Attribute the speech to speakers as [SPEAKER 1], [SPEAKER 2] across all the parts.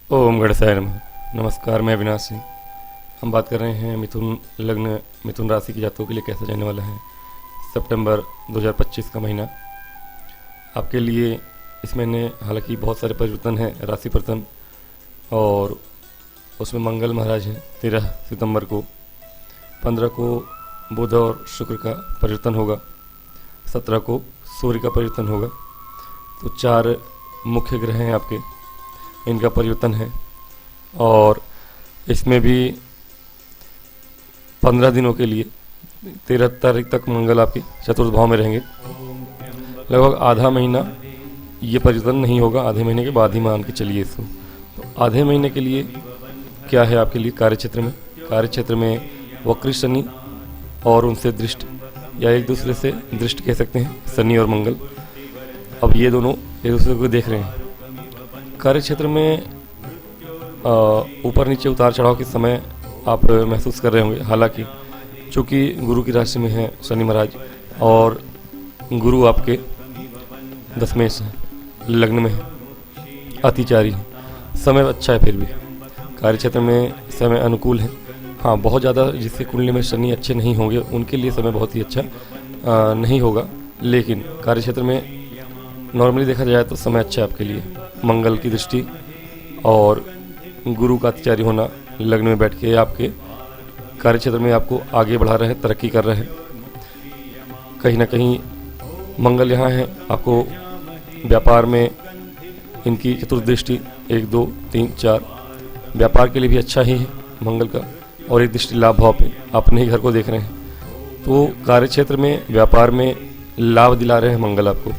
[SPEAKER 1] ओम गणेशाय नमः। नमस्कार, मैं अविनाश सिंह। हम बात कर रहे हैं मिथुन लग्न मिथुन राशि के जातकों के लिए कैसा जाने वाला है सितंबर 2025 का महीना आपके लिए। इस महीने हालांकि बहुत सारे परिवर्तन हैं राशि परिवर्तन, और उसमें मंगल महाराज हैं 13 सितंबर को, 15 को बुध और शुक्र का परिवर्तन होगा, 17 को सूर्य का परिवर्तन होगा। तो 4 मुख्य ग्रह हैं आपके, इनका परिवर्तन है। और इसमें भी 15 दिनों के लिए 13 तारीख तक मंगल आपके चतुर्थ भाव में रहेंगे। लगभग आधा महीना ये परिवर्तन नहीं होगा, आधे महीने के बाद ही मान के चलिए इसको। तो आधे महीने के लिए क्या है आपके लिए कार्यक्षेत्र में वक्री शनि और उनसे दृष्ट, या एक दूसरे से दृष्ट कह सकते हैं, शनि और मंगल। अब ये दोनों एक दूसरे को देख रहे हैं। कार्यक्षेत्र में ऊपर नीचे उतार चढ़ाव के समय आप महसूस कर रहे होंगे। हालांकि चूँकि गुरु की राशि में है शनि महाराज, और गुरु आपके दशमेश हैं, लग्न में है, अतिचारी है, समय अच्छा है। फिर भी कार्यक्षेत्र में समय अनुकूल है। हाँ, बहुत ज़्यादा जिसके कुंडली में शनि अच्छे नहीं होंगे उनके लिए समय बहुत ही अच्छा नहीं होगा, लेकिन कार्यक्षेत्र में नॉर्मली देखा जाए तो समय अच्छा है आपके लिए। मंगल की दृष्टि और गुरु का अतिचारी होना लग्न में बैठ के आपके कार्यक्षेत्र में आपको आगे बढ़ा रहे हैं, तरक्की कर रहे हैं। कहीं ना कहीं मंगल यहाँ है आपको व्यापार में, इनकी चतुर्दृष्टि 1 2 3 4 व्यापार के लिए भी अच्छा ही है मंगल का, और एक दृष्टि लाभ भाव पे अपने ही घर को देख रहे हैं। तो कार्यक्षेत्र में व्यापार में लाभ दिला रहे हैं मंगल आपको।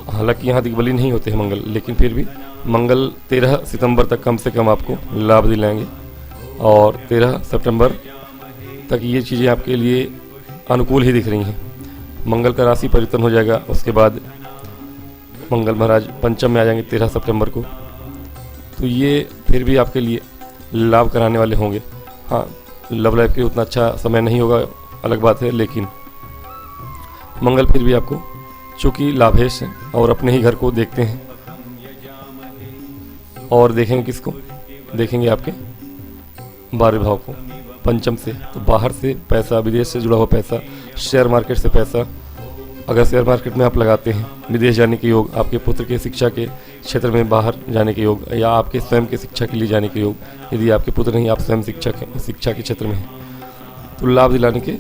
[SPEAKER 1] हालांकि यहाँ दिग्बली नहीं होते हैं मंगल, लेकिन फिर भी मंगल 13 सितंबर तक कम से कम आपको लाभ दिलाएंगे, और 13 सितंबर तक ये चीज़ें आपके लिए अनुकूल ही दिख रही हैं। मंगल का राशि परिवर्तन हो जाएगा, उसके बाद मंगल महाराज पंचम में आ जाएंगे 13 सितंबर को। तो ये फिर भी आपके लिए लाभ कराने वाले होंगे। हाँ, लव लाइफ के उतना अच्छा समय नहीं होगा, अलग बात है, लेकिन मंगल फिर भी आपको चूँकि लाभेश है और अपने ही घर को देखते हैं। और देखेंगे किसको? देखेंगे आपके 12वें भाव को पंचम से। तो बाहर से पैसा, विदेश से जुड़ा हुआ पैसा, शेयर मार्केट से पैसा, अगर शेयर मार्केट में आप लगाते हैं, विदेश जाने के योग, आपके पुत्र के शिक्षा के क्षेत्र में बाहर जाने के योग, या आपके स्वयं के शिक्षा के लिए जाने के योग, यदि आपके पुत्र नहीं, आप स्वयं शिक्षा के क्षेत्र में हैं, तो लाभ दिलाने के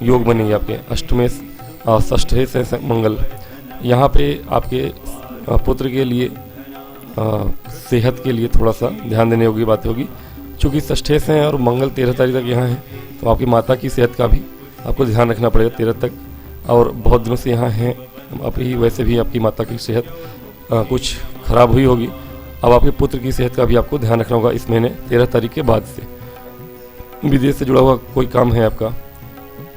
[SPEAKER 1] योग बनेंगे आपके। अष्टमेश षष्ठेश है मंगल, यहाँ पे आपके पुत्र के लिए सेहत के लिए थोड़ा सा ध्यान देने योग्य बात होगी। चूँकि षष्ठेश हैं और मंगल 13 तारीख तक यहाँ है, तो आपकी माता की सेहत का भी आपको ध्यान रखना पड़ेगा 13 तक। और बहुत दिनों से यहाँ हैं अभी, वैसे भी आपकी माता की सेहत कुछ खराब हुई होगी। अब आपके पुत्र की सेहत का भी आपको ध्यान रखना होगा इस महीने 13 तारीख के बाद से। विदेश से जुड़ा हुआ कोई काम है आपका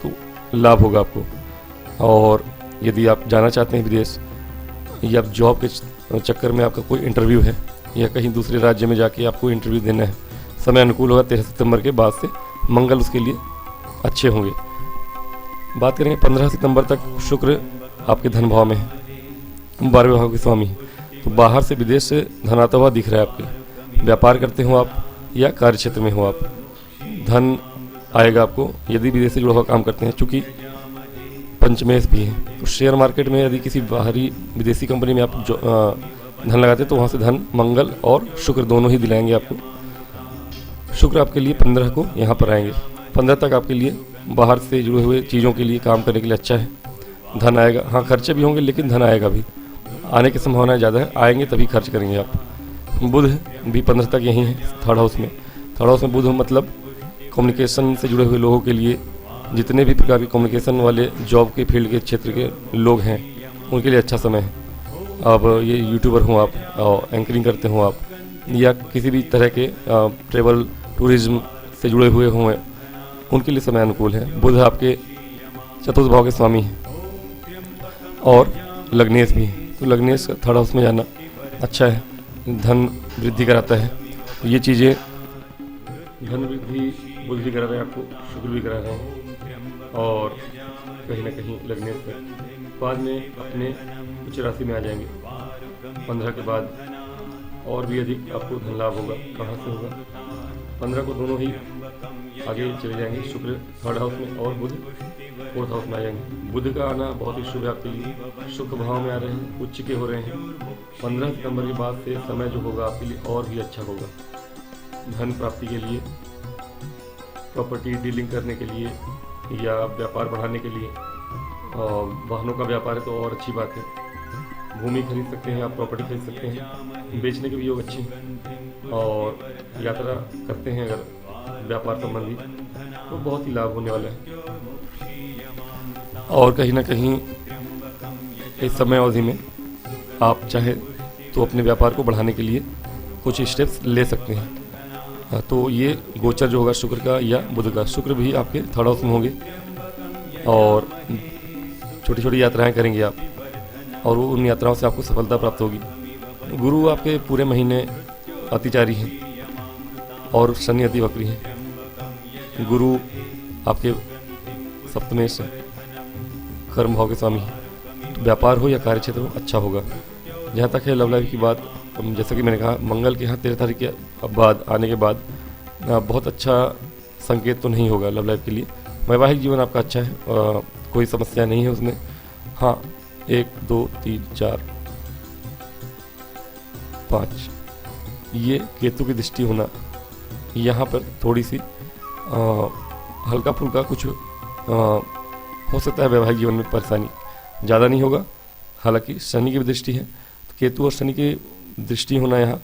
[SPEAKER 1] तो लाभ होगा आपको। और यदि आप जाना चाहते हैं विदेश, या जॉब के चक्कर में आपका कोई इंटरव्यू है, या कहीं दूसरे राज्य में जाके आपको इंटरव्यू देना है, समय अनुकूल होगा 13 सितंबर के बाद से। मंगल उसके लिए अच्छे होंगे। बात करेंगे 15 सितंबर तक शुक्र आपके धन भाव में है, 12वें भाव के स्वामी हैं। तो बाहर से विदेश से धन आता हुआ दिख रहा है आपके। व्यापार करते हो आप या कार्य क्षेत्र में हो आप, धन आएगा आपको। यदि विदेश से जुड़ा हुआ काम करते हैं, चूँकि पंचमेश भी है, तो शेयर मार्केट में यदि किसी बाहरी विदेशी कंपनी में आप धन लगाते हैं, तो वहाँ से धन मंगल और शुक्र दोनों ही दिलाएंगे आपको। शुक्र आपके लिए 15 को यहाँ पर आएंगे। 15 तक आपके लिए बाहर से जुड़े हुए चीज़ों के लिए काम करने के लिए अच्छा है, धन आएगा। हाँ, खर्चे भी होंगे, लेकिन धन आएगा भी, आने की संभावना ज़्यादा है। आएंगे तभी खर्च करेंगे आप। बुध भी 15 तक यहीं है, थर्ड हाउस में बुध, मतलब कम्युनिकेशन से जुड़े हुए लोगों के लिए, जितने भी प्रकार के कम्युनिकेशन वाले जॉब के फील्ड के क्षेत्र के लोग हैं, उनके लिए अच्छा समय है। अब ये यूट्यूबर हों आप, और एंकरिंग करते हों आप, या किसी भी तरह के ट्रेवल टूरिज्म से जुड़े हुए हों, उनके लिए समय अनुकूल है। बुध आपके चतुर्थ भाव के स्वामी हैं, और लग्नेश भी हैं। तो लग्नेश का थर्ड हाउस में जाना अच्छा है, धन वृद्धि कराता है। तो ये चीज़ें, धन वृद्धि बुध भी करा रहे हैं आपको, शुक्र भी करा रहे हैं, और कहीं ना कहीं लगने से बाद में अपने उच्च राशि में आ जाएंगे 15 के बाद। और भी अधिक आपको धन लाभ होगा। कहाँ से होगा? 15 को दोनों ही आगे चले जाएंगे, शुक्र 3rd हाउस में और बुध 4th हाउस में आ जाएंगे। बुध का आना बहुत ही शुभ है आपके लिए, सुख भाव में आ रहे हैं, उच्च के हो रहे हैं। 15 सितंबर के बाद से समय जो होगा आपके लिए और भी अच्छा होगा। धन प्राप्ति के लिए, प्रॉपर्टी डीलिंग करने के लिए या व्यापार बढ़ाने के लिए, वाहनों का व्यापार है तो और अच्छी बात है। भूमि खरीद सकते हैं आप, प्रॉपर्टी खरीद सकते हैं, बेचने के भी योग अच्छे हैं। और यात्रा करते हैं अगर व्यापार संबंधी तो बहुत ही लाभ होने वाला है। और कहीं ना कहीं इस समय अवधि में आप चाहे तो अपने व्यापार को बढ़ाने के लिए कुछ स्टेप्स ले सकते हैं। तो ये गोचर जो होगा शुक्र का या बुध का, शुक्र भी आपके 3rd हाउस में होंगे और छोटी छोटी यात्राएं करेंगे आप, और वो उन यात्राओं से आपको सफलता प्राप्त होगी। गुरु आपके पूरे महीने अतिचारी हैं और शनि अति वक्री हैं। गुरु आपके सप्तमेश कर्म भाव के स्वामी हैं, तो व्यापार हो या कार्य क्षेत्र हो अच्छा होगा। जहाँ तक है लव लाइफ की बात, जैसा कि मैंने कहा मंगल के यहाँ 13 तारीख के बाद आने के बाद बहुत अच्छा संकेत तो नहीं होगा लव लाइफ के लिए। वैवाहिक जीवन आपका अच्छा है, कोई समस्या नहीं है उसमें। हाँ, 1 2 3 4 5 ये केतु की दृष्टि होना, यहाँ पर थोड़ी सी हल्का फुल्का कुछ हो सकता है वैवाहिक जीवन में परेशानी, ज़्यादा नहीं होगा। हालांकि शनि की भी दृष्टि है, तो केतु और शनि की दृष्टि होना, यहाँ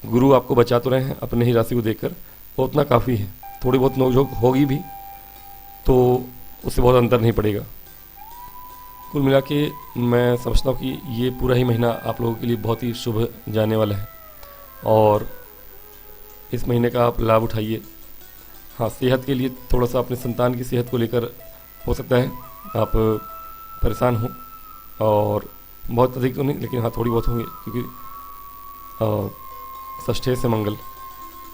[SPEAKER 1] गुरु आपको बचा तो रहे हैं अपने ही राशि को देखकर, वो उतना काफ़ी है। थोड़ी बहुत नोकझोंक होगी भी तो उससे बहुत अंतर नहीं पड़ेगा। कुल मिला के मैं समझता हूँ कि ये पूरा ही महीना आप लोगों के लिए बहुत ही शुभ जाने वाला है और इस महीने का आप लाभ उठाइए। हाँ, सेहत के लिए थोड़ा सा अपने संतान की सेहत को लेकर हो सकता है आप परेशान हों, और बहुत अधिक तो नहीं लेकिन हाँ थोड़ी बहुत होंगे, क्योंकि षष्ठे से मंगल,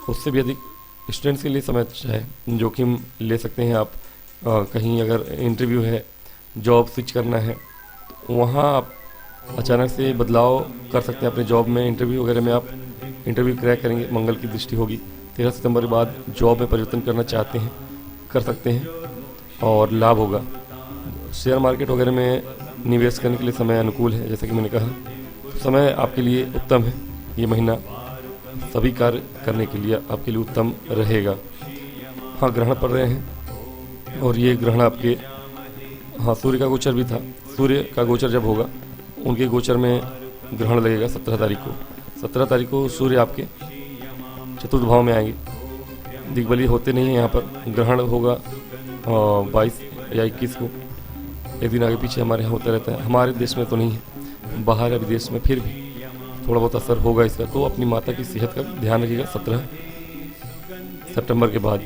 [SPEAKER 1] उससे भी अधिक स्टूडेंट्स के लिए समय अच्छा है। जोखिम ले सकते हैं आप, कहीं अगर इंटरव्यू है, जॉब स्विच करना है तो वहाँ आप अचानक से बदलाव कर सकते हैं अपने जॉब में। इंटरव्यू वगैरह में आप इंटरव्यू क्रैक करेंगे, मंगल की दृष्टि होगी। 13 सितंबर के बाद जॉब में परिवर्तन करना चाहते हैं कर सकते हैं और लाभ होगा। शेयर मार्केट वगैरह में निवेश करने के लिए समय अनुकूल है, जैसा कि मैंने कहा, समय आपके लिए उत्तम है। ये महीना सभी कार्य करने के लिए आपके लिए उत्तम रहेगा। हाँ, ग्रहण पड़ रहे हैं और ये ग्रहण आपके, हाँ सूर्य का गोचर भी था। सूर्य का गोचर जब होगा उनके गोचर में ग्रहण लगेगा 17 तारीख को। 17 तारीख को सूर्य आपके चतुर्थ भाव में आएंगे। दिग्बली होते नहीं है यहाँ पर, ग्रहण होगा 22 या 21 को, एक दिन आगे पीछे हमारे यहाँ होता रहता है। हमारे देश में तो नहीं है, बाहर या विदेश में फिर भी थोड़ा बहुत असर होगा इसका। तो अपनी माता की सेहत का ध्यान रखिएगा। 17 सितंबर के बाद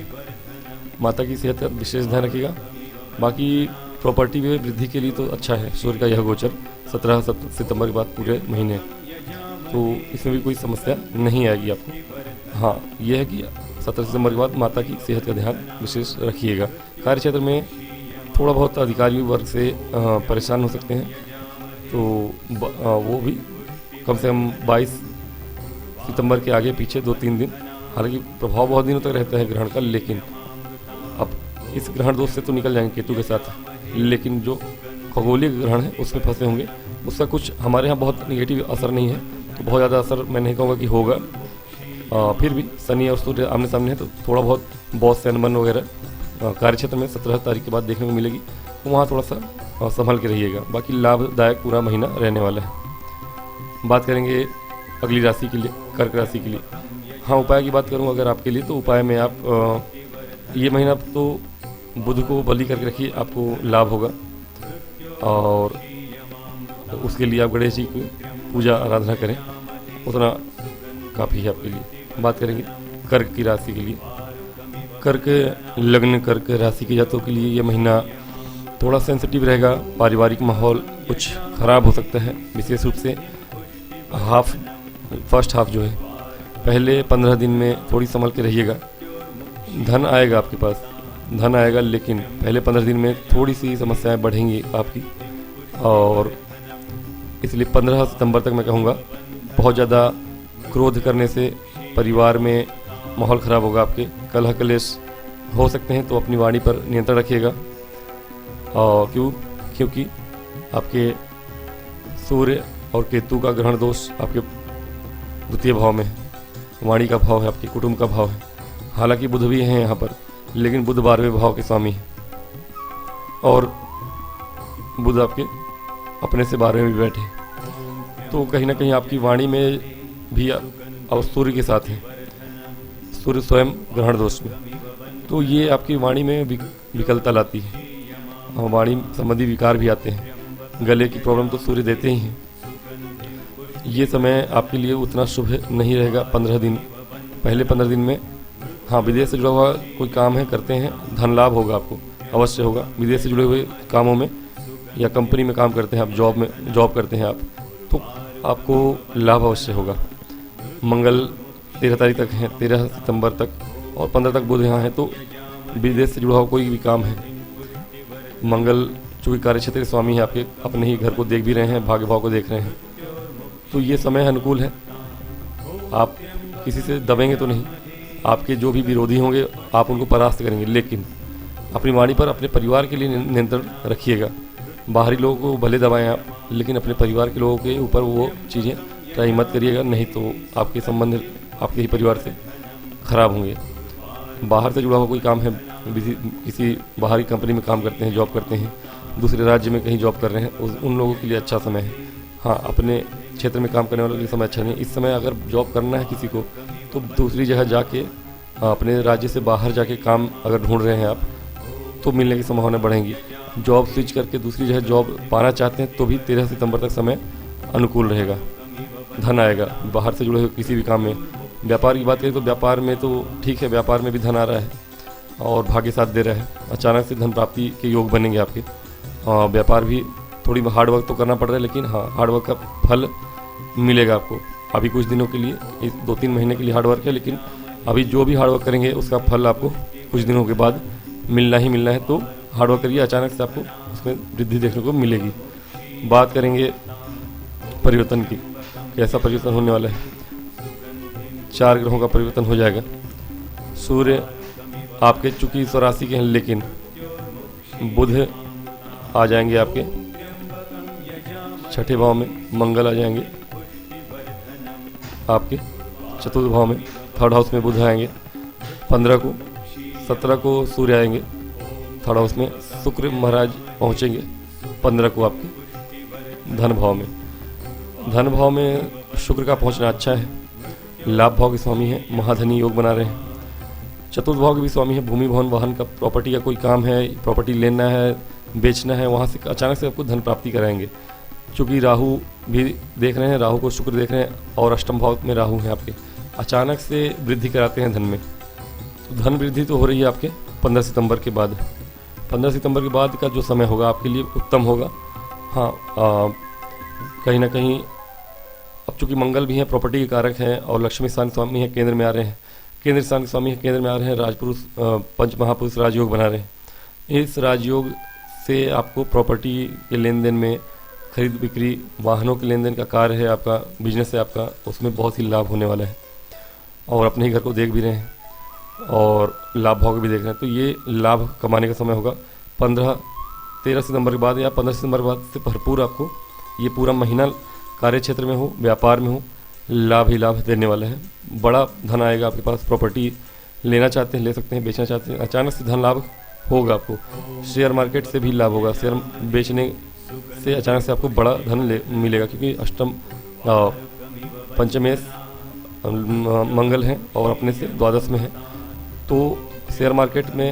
[SPEAKER 1] माता की सेहत का विशेष ध्यान रखिएगा। बाकी प्रॉपर्टी में वृद्धि के लिए तो अच्छा है सूर्य का यह गोचर 17 सितंबर के बाद पूरे महीने, तो इसमें भी कोई समस्या नहीं आएगी आपको। हाँ, यह है कि 17 सितंबर के बाद माता की सेहत का ध्यान विशेष रखिएगा। कार्य क्षेत्र में थोड़ा बहुत अधिकारी वर्ग से परेशान हो सकते हैं, तो वो भी कम से कम 22 सितंबर के आगे पीछे 2-3 दिन, हालांकि प्रभाव बहुत दिनों तक रहता है ग्रहण का, लेकिन अब इस ग्रहण दोष से तो निकल जाएंगे केतु के साथ, लेकिन जो खगोलीय ग्रहण है उसमें फंसे होंगे। उसका कुछ हमारे यहाँ बहुत निगेटिव असर नहीं है, तो बहुत ज़्यादा असर मैं नहीं कहूँगा कि होगा। फिर भी शनि और सूर्य आमने सामने है, तो थोड़ा बहुत बॉस से अनबन वगैरह कार्य क्षेत्र में 17 तारीख के बाद देखने को मिलेगी, तो वहाँ थोड़ा सा संभल के रहिएगा। बाकी लाभदायक पूरा महीना रहने वाला है। बात करेंगे अगली राशि के लिए, कर्क राशि के लिए। हाँ, उपाय की बात करूँ अगर आपके लिए, तो उपाय में आप ये महीना तो बुध को बलि करके रखिए, आपको लाभ होगा। और उसके लिए आप गणेश जी की पूजा आराधना करें, उतना काफ़ी है आपके लिए। बात करेंगे कर्क की राशि के लिए। कर्क लग्न कर्क राशि के जातकों के लिए ये महीना थोड़ा सेंसिटिव रहेगा। पारिवारिक माहौल कुछ ख़राब हो सकता है, विशेष रूप से फर्स्ट हाफ जो है, पहले 15 दिन में थोड़ी संभल के रहिएगा। धन आएगा आपके पास, धन आएगा, लेकिन पहले 15 दिन में थोड़ी सी समस्याएं बढ़ेंगी आपकी, और इसलिए 15 सितंबर तक मैं कहूँगा बहुत ज़्यादा क्रोध करने से परिवार में माहौल ख़राब होगा, आपके कलह कलेश हो सकते हैं, तो अपनी वाणी पर नियंत्रण रखिएगा। और क्योंकि आपके सूर्य और केतु का ग्रहण दोष आपके द्वितीय भाव में है, वाणी का भाव है, आपके कुटुंब का भाव है। हालांकि बुध भी हैं यहाँ पर, लेकिन बुध 12वें भाव के स्वामी हैं और बुध आपके अपने से 12वें में बैठे, तो कहीं ना कहीं आपकी वाणी में भी अब सूर्य के साथ है, सूर्य स्वयं ग्रहण दोष में, तो ये आपकी वाणी में विकलता लाती है और वाणी संबंधी विकार भी आते हैं। गले की प्रॉब्लम तो सूर्य देते ही हैं। ये समय आपके लिए उतना शुभ नहीं रहेगा 15 दिन, पहले 15 दिन में। हाँ, विदेश से जुड़ा हुआ कोई काम है, करते हैं, धन लाभ होगा, आपको अवश्य होगा। विदेश से जुड़े हुए कामों में या कंपनी में काम करते हैं आप, जॉब करते हैं आप, तो आपको लाभ अवश्य होगा। मंगल 13 तारीख तक है, 13 सितंबर तक, और 15 तक बुध यहाँ है, तो विदेश से जुड़ा हुआ कोई भी काम है। मंगल चूँकि कार्यक्षेत्र के स्वामी है, आपके अपने ही घर को देख भी रहे हैं, भाग्य भाव को देख रहे हैं, तो ये समय अनुकूल है। आप किसी से दबेंगे तो नहीं, आपके जो भी विरोधी होंगे आप उनको परास्त करेंगे, लेकिन अपनी वाणी पर अपने परिवार के लिए नियंत्रण रखिएगा। बाहरी लोगों को भले दबाएं आप, लेकिन अपने परिवार के लोगों के ऊपर वो चीज़ें ट्राई मत करिएगा, नहीं तो आपके संबंध आपके ही परिवार से खराब होंगे। बाहर से जुड़ा हुआ कोई काम है, किसी बाहरी कंपनी में काम करते हैं, जॉब करते हैं, दूसरे राज्य में कहीं जॉब कर रहे हैं, उन लोगों के लिए अच्छा समय है। हाँ, अपने क्षेत्र में काम करने वालों के लिए समय अच्छा नहीं है। इस समय अगर जॉब करना है किसी को, तो दूसरी जगह जाके, अपने राज्य से बाहर जाके काम अगर ढूंढ रहे हैं आप, तो मिलने की संभावना बढ़ेंगी। जॉब स्विच करके दूसरी जगह जॉब पाना चाहते हैं, तो भी 13 सितंबर तक समय अनुकूल रहेगा, धन आएगा बाहर से जुड़े हुए किसी भी काम में। व्यापार की बात करें तो व्यापार में तो ठीक है, व्यापार में भी धन आ रहा है और भाग्य साथ दे रहा है, अचानक से धन प्राप्ति के योग बनेंगे आपके। व्यापार भी थोड़ी हार्ड वर्क तो करना पड़ रहा है, लेकिन हाँ, हार्ड वर्क का फल मिलेगा आपको। अभी कुछ दिनों के लिए, 2-3 महीने के लिए हार्ड वर्क है, लेकिन अभी जो भी हार्ड वर्क करेंगे उसका फल आपको कुछ दिनों के बाद मिलना ही मिलना है। तो हार्ड वर्क करिए, अचानक से आपको उसमें वृद्धि देखने को मिलेगी। बात करेंगे परिवर्तन की, कैसा परिवर्तन होने वाला है। 4 ग्रहों का परिवर्तन हो जाएगा। सूर्य आपके चूंकि स्वराशि के हैं, लेकिन बुध आ जाएंगे आपके 6ठे भाव में, मंगल आ जाएंगे आपके 4th भाव में, 3rd हाउस में बुध आएंगे 15 को, 17 को सूर्य आएंगे 3rd हाउस में, शुक्र महाराज पहुंचेंगे 15 को आपके धन भाव में। धन भाव में शुक्र का पहुंचना अच्छा है, लाभ भाव के स्वामी है, महाधनी योग बना रहे हैं। 4th भाव के भी स्वामी है, भूमि भवन वाहन का, प्रॉपर्टी का कोई काम है, प्रॉपर्टी लेना है, बेचना है, वहाँ से अचानक से आपको धन प्राप्ति कराएंगे। चूँकि राहु भी देख रहे हैं, राहु को शुक्र देख रहे हैं, और अष्टम भाव में राहु हैं आपके, अचानक से वृद्धि कराते हैं धन में। तो धन वृद्धि तो हो रही है आपके 15 सितंबर के बाद। 15 सितंबर के बाद का जो समय होगा आपके लिए उत्तम होगा। हाँ, कहीं ना कहीं अब चूँकि मंगल भी हैं, प्रॉपर्टी के कारक हैं, और लक्ष्मी स्थान स्वामी हैं, केंद्र में आ रहे हैं, केंद्र स्थान स्वामी हैं, केंद्र में आ रहे हैं, राजपुरुष पंच महापुरुष राजयोग बना रहे हैं। इस राजयोग से आपको प्रॉपर्टी के लेन देन में, खरीद बिक्री, वाहनों के लेन देन का कार्य है आपका, बिजनेस है आपका, उसमें बहुत ही लाभ होने वाला है। और अपने ही घर को देख भी रहे हैं और लाभ भाव को भी देख रहे हैं, तो ये लाभ कमाने का समय होगा 13 सितंबर के बाद या 15 सितंबर के बाद से भरपूर आपको ये पूरा महीना कार्य क्षेत्र में हो, व्यापार में हो, लाभ ही लाभ देने वाला है। बड़ा धन आएगा आपके पास। प्रॉपर्टी लेना चाहते हैं ले सकते हैं, बेचना चाहते हैं, अचानक से धन लाभ होगा आपको। शेयर मार्केट से भी लाभ होगा, शेयर बेचने से अचानक से आपको बड़ा धन मिलेगा, क्योंकि अष्टम पंचमेश मंगल हैं और अपने से द्वादश में है। तो शेयर मार्केट में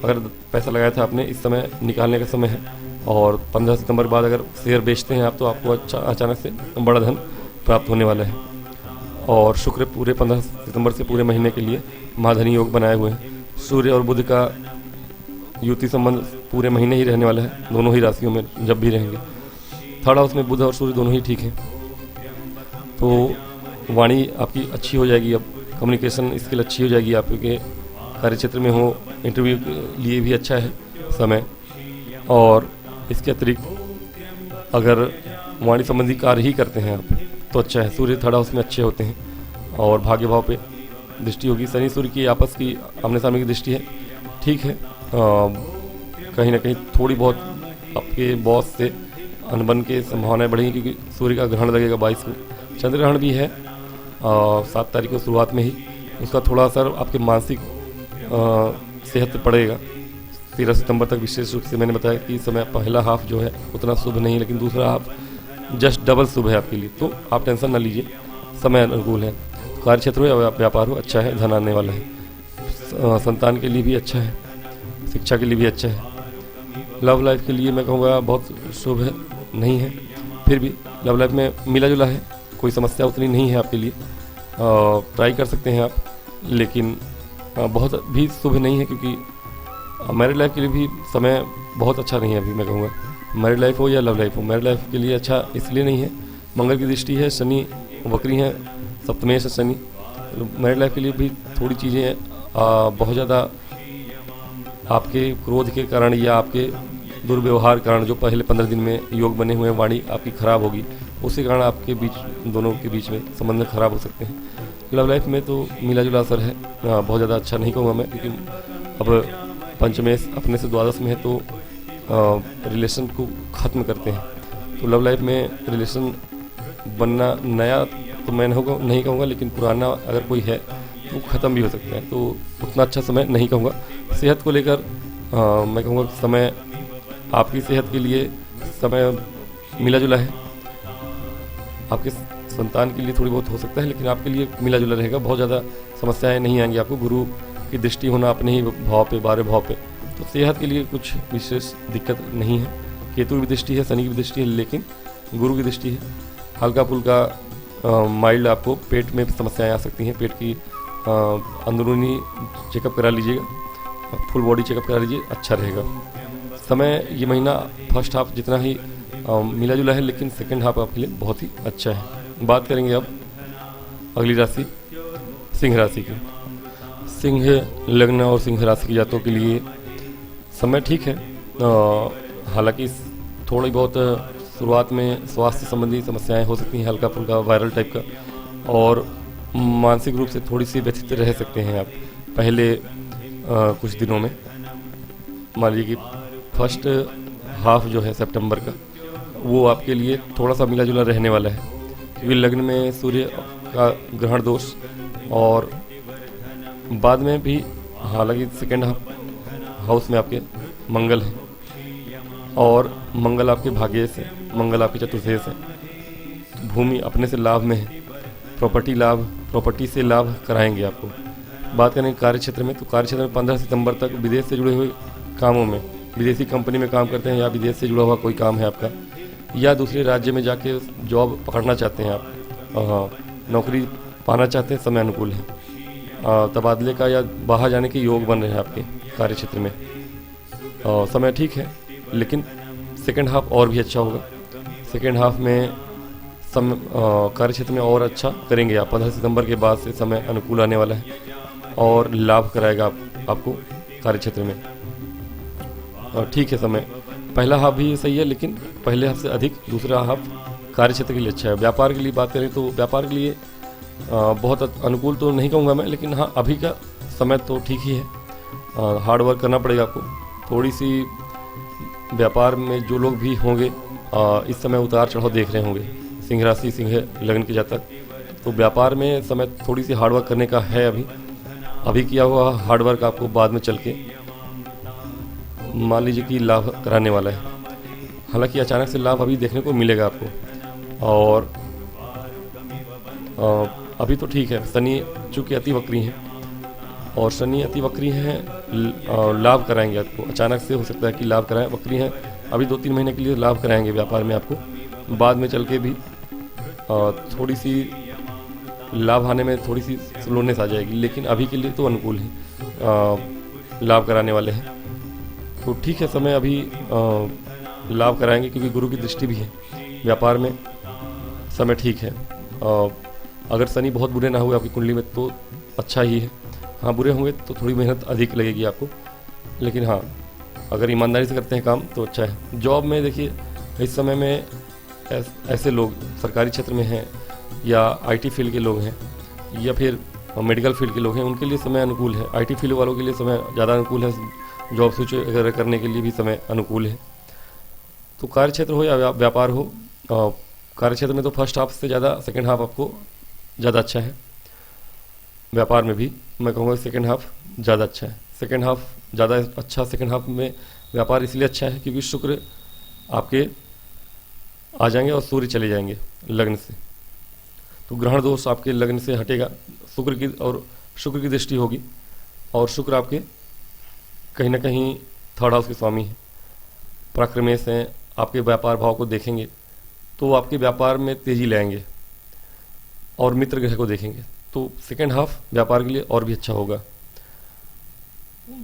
[SPEAKER 1] अगर पैसा लगाया था आपने, इस समय निकालने का समय है। और 15 सितंबर के बाद अगर शेयर बेचते हैं आप, तो आपको अच्छा अचानक से बड़ा धन प्राप्त होने वाला है। और शुक्र पूरे 15 सितंबर से पूरे महीने के लिए महाधनी योग बनाए हुए हैं। सूर्य और बुध का युति संबंध पूरे महीने ही रहने वाला है, दोनों ही राशियों में जब भी रहेंगे। 3rd हाउस में बुध और सूर्य दोनों ही ठीक हैं, तो वाणी आपकी अच्छी हो जाएगी। अब कम्युनिकेशन स्किल अच्छी हो जाएगी, आपके कार्य क्षेत्र में हो, इंटरव्यू के लिए भी अच्छा है समय। और इसके अतिरिक्त अगर वाणी संबंधी कार्य ही करते हैं आप, तो अच्छा है, सूर्य थर्ड हाउस में अच्छे होते हैं। और भाग्य भाव पे दृष्टि होगी, शनि सूर्य की आपस की आमने सामने की दृष्टि है, ठीक है। कहीं ना कहीं थोड़ी बहुत आपके बॉस से अनबन के संभावनाएं बढ़ेंगी, क्योंकि सूर्य का ग्रहण लगेगा 22 को। चंद्र ग्रहण भी है 7 तारीख को शुरुआत में ही, उसका थोड़ा असर आपके मानसिक सेहत पर पड़ेगा। 13 सितंबर तक विशेष रूप से मैंने बताया कि समय पहला हाफ जो है उतना शुभ नहीं, लेकिन दूसरा हाफ जस्ट डबल शुभ है आपके लिए, तो आप टेंशन ना लीजिए, समय अनुकूल है। कार्य क्षेत्र हो या व्यापार हो अच्छा है, धन आने वाला है। संतान के लिए भी अच्छा है, शिक्षा के लिए भी अच्छा है। लव लाइफ के लिए मैं कहूँगा बहुत शुभ है नहीं है, फिर भी लव लाइफ में मिला जुला है, कोई समस्या उतनी नहीं है आपके लिए। ट्राई कर सकते हैं आप, लेकिन बहुत भी शुभ नहीं है, क्योंकि मैरिड लाइफ के लिए भी समय बहुत अच्छा नहीं है अभी। मैं कहूँगा मैरिड लाइफ हो या लव लाइफ हो, मैरिड लाइफ के लिए अच्छा इसलिए नहीं है, मंगल की दृष्टि है, शनि वक्री हैं, सप्तमेश शनि। मैरिड लाइफ के लिए भी थोड़ी चीज़ें बहुत ज़्यादा आपके क्रोध के कारण या आपके दुर्व्यवहार के कारण, जो पहले 15 दिन में योग बने हुए हैं, वाणी आपकी खराब होगी, उसी कारण आपके बीच, दोनों के बीच में संबंध खराब हो सकते हैं। लव लाइफ में तो मिला जुला असर है, बहुत ज़्यादा अच्छा नहीं कहूँगा मैं, क्योंकि अब पंचमेश अपने से द्वादश में है, तो रिलेशन को ख़त्म करते हैं। तो लव लाइफ में रिलेशन बनना नया तो मैं नहीं कहूँगा, लेकिन पुराना अगर कोई है तो ख़त्म भी हो सकता है, तो उतना अच्छा समय नहीं कहूँगा। सेहत को लेकर मैं कहूँगा समय आपकी सेहत के लिए समय मिला जुला है, आपके संतान के लिए थोड़ी बहुत हो सकता है, लेकिन आपके लिए मिला जुला रहेगा, बहुत ज़्यादा समस्याएं नहीं आएंगी आपको। गुरु की दृष्टि होना अपने ही भाव पे, 12 भाव पे, तो सेहत के लिए कुछ विशेष दिक्कत नहीं है। केतु की दृष्टि है, शनि की दृष्टि है, लेकिन गुरु की दृष्टि है। हल्का फुल्का माइल्ड आपको पेट में समस्याएं आ सकती हैं, पेट की अंदरूनी चेकअप करा लीजिएगा, फुल बॉडी चेकअप करा लीजिए, अच्छा रहेगा। समय ये महीना फर्स्ट हाफ जितना ही मिला जुला है, लेकिन सेकंड हाफ आपके लिए बहुत ही अच्छा है। बात करेंगे अब अगली राशि सिंह राशि की। सिंह लग्न और सिंह राशि की जातों के लिए समय ठीक है, हालांकि थोड़ी बहुत शुरुआत में स्वास्थ्य संबंधी समस्याएं हो सकती हैं, हल्का फुल्का वायरल टाइप का, और मानसिक रूप से थोड़ी सी व्यथित रह सकते हैं आप पहले कुछ दिनों में। मान लीजिए कि फर्स्ट हाफ जो है सितंबर का, वो आपके लिए थोड़ा सा मिला जुला रहने वाला है, क्योंकि लग्न में सूर्य का ग्रहण दोष, और बाद में भी हालांकि सेकेंड हाउस में आपके मंगल है, और मंगल आपके भाग्य से, मंगल आपके चतुर्थ से, भूमि अपने से लाभ में है, प्रॉपर्टी लाभ, प्रॉपर्टी से लाभ कराएंगे आपको। बात करें कार्य क्षेत्र में, तो कार्य क्षेत्र में 15 सितंबर तक विदेश से जुड़े हुए कामों में, विदेशी कंपनी में काम करते हैं या विदेश से जुड़ा हुआ कोई काम है आपका, या दूसरे राज्य में जाके जॉब पकड़ना चाहते हैं आप, नौकरी पाना चाहते हैं, समय अनुकूल है। तबादले का या बाहर जाने के योग बन रहे हैं आपके कार्य क्षेत्र में, समय ठीक है, लेकिन सेकेंड हाफ और भी अच्छा होगा। सेकेंड हाफ में कार्य क्षेत्र में और अच्छा करेंगे आप। 15 सितंबर के बाद से समय अनुकूल आने वाला है और लाभ कराएगा आपको कार्य क्षेत्र में, ठीक है। समय पहला हाफ भी सही है, लेकिन पहले हाफ से अधिक दूसरा हाफ कार्य क्षेत्र के लिए अच्छा है। व्यापार के लिए बात करें तो व्यापार के लिए बहुत अनुकूल तो नहीं कहूँगा मैं, लेकिन हाँ अभी का समय तो ठीक ही है। हार्ड वर्क करना पड़ेगा आपको, थोड़ी सी व्यापार में जो लोग भी होंगे इस समय उतार चढ़ाव देख रहे होंगे, सिंह राशि सिंह लग्न के जातक, तो व्यापार में समय थोड़ी सी हार्ड वर्क करने का है। अभी किया हुआ हार्ड वर्क आपको बाद में चल के मान लीजिए कि लाभ कराने वाला है। हालांकि अचानक से लाभ अभी देखने को मिलेगा आपको, और अभी तो ठीक है। शनि चूँकि अति वक्री हैं, और शनि अति वक्री हैं, लाभ कराएंगे आपको। अचानक से हो सकता है कि लाभ कराएं, वक्री हैं अभी 2-3 महीने के लिए लाभ कराएंगे व्यापार में आपको, बाद में चल के भी थोड़ी सी लाभ आने में थोड़ी सी स्लोनेस आ जाएगी, लेकिन अभी के लिए तो अनुकूल है, लाभ कराने वाले हैं। तो ठीक है, समय अभी लाभ कराएंगे, क्योंकि गुरु की दृष्टि भी है व्यापार में, समय ठीक है। अगर शनि बहुत बुरे ना हुए आपकी कुंडली में तो अच्छा ही है, हाँ बुरे होंगे तो थोड़ी मेहनत अधिक लगेगी आपको, लेकिन हाँ अगर ईमानदारी से करते हैं काम तो अच्छा है। जॉब में देखिए इस समय में ऐसे लोग सरकारी क्षेत्र में हैं या आईटी फील्ड के लोग हैं या फिर मेडिकल फील्ड के लोग हैं, उनके लिए समय अनुकूल है। आईटी फील्ड वालों के लिए समय ज़्यादा अनुकूल है, जॉब स्विच वगैरह करने के लिए भी समय अनुकूल है। तो कार्य क्षेत्र हो या व्यापार हो, कार्य क्षेत्र में तो फर्स्ट हाफ से ज़्यादा सेकेंड हाफ आपको ज़्यादा अच्छा है। व्यापार में भी मैं कहूँगा सेकेंड हाफ ज़्यादा अच्छा है। सेकेंड हाफ ज़्यादा अच्छा, सेकेंड हाफ में व्यापार इसलिए अच्छा है क्योंकि शुक्र आपके आ जाएंगे और सूर्य चले जाएंगे लग्न से, तो ग्रहण दोष आपके लग्न से हटेगा। शुक्र की दृष्टि होगी और शुक्र आपके कहीं ना कहीं थर्ड हाउस के स्वामी हैं, पराक्रमेश हैं, आपके व्यापार भाव को देखेंगे तो आपके व्यापार में तेजी लाएंगे और मित्र ग्रह को देखेंगे, तो सेकेंड हाफ व्यापार के लिए और भी अच्छा होगा।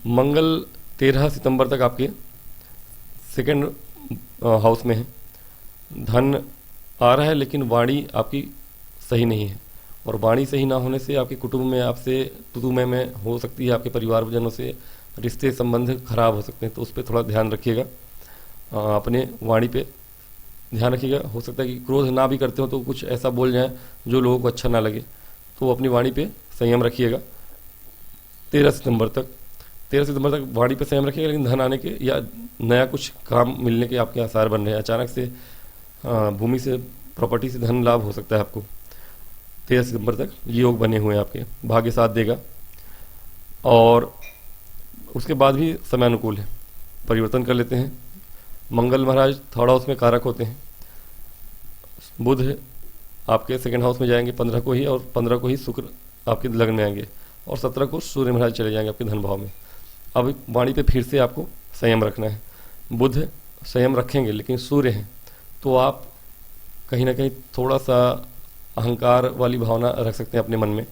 [SPEAKER 1] मंगल 13 सितंबर तक आपके सेकेंड हाउस में है। धन आ रहा है लेकिन वाणी आपकी सही नहीं है, और वाणी सही ना होने से आपके कुटुंब में आपसे तुतुमय में हो सकती है, आपके परिवारजनों से रिश्ते संबंध खराब हो सकते हैं, तो उस पर थोड़ा ध्यान रखिएगा। अपने वाणी पे ध्यान रखिएगा। हो सकता है कि क्रोध ना भी करते हो तो कुछ ऐसा बोल जाएं जो लोगों को अच्छा ना लगे, तो अपनी वाणी पे संयम रखिएगा 13 सितंबर तक। 13 सितंबर तक वाणी पे संयम रखिएगा, लेकिन धन आने के या नया कुछ काम मिलने के आपके आसार बन रहे हैं। अचानक से भूमि से, प्रॉपर्टी से धन लाभ हो सकता है आपको। 13 सितंबर तक ये योग बने हुए हैं आपके, भाग्य साथ देगा। और उसके बाद भी समय अनुकूल है, परिवर्तन कर लेते हैं। मंगल महाराज थर्ड हाउस में कारक होते हैं। बुध आपके सेकेंड हाउस में जाएंगे 15 को ही, और 15 को ही शुक्र आपके लग्न में आएंगे, और 17 को सूर्य महाराज चले जाएंगे आपके धन भाव में। अब वाणी पे फिर से आपको संयम रखना है। बुध संयम रखेंगे, लेकिन सूर्य हैं तो आप कहीं ना कहीं थोड़ा सा अहंकार वाली भावना रख सकते हैं अपने मन में।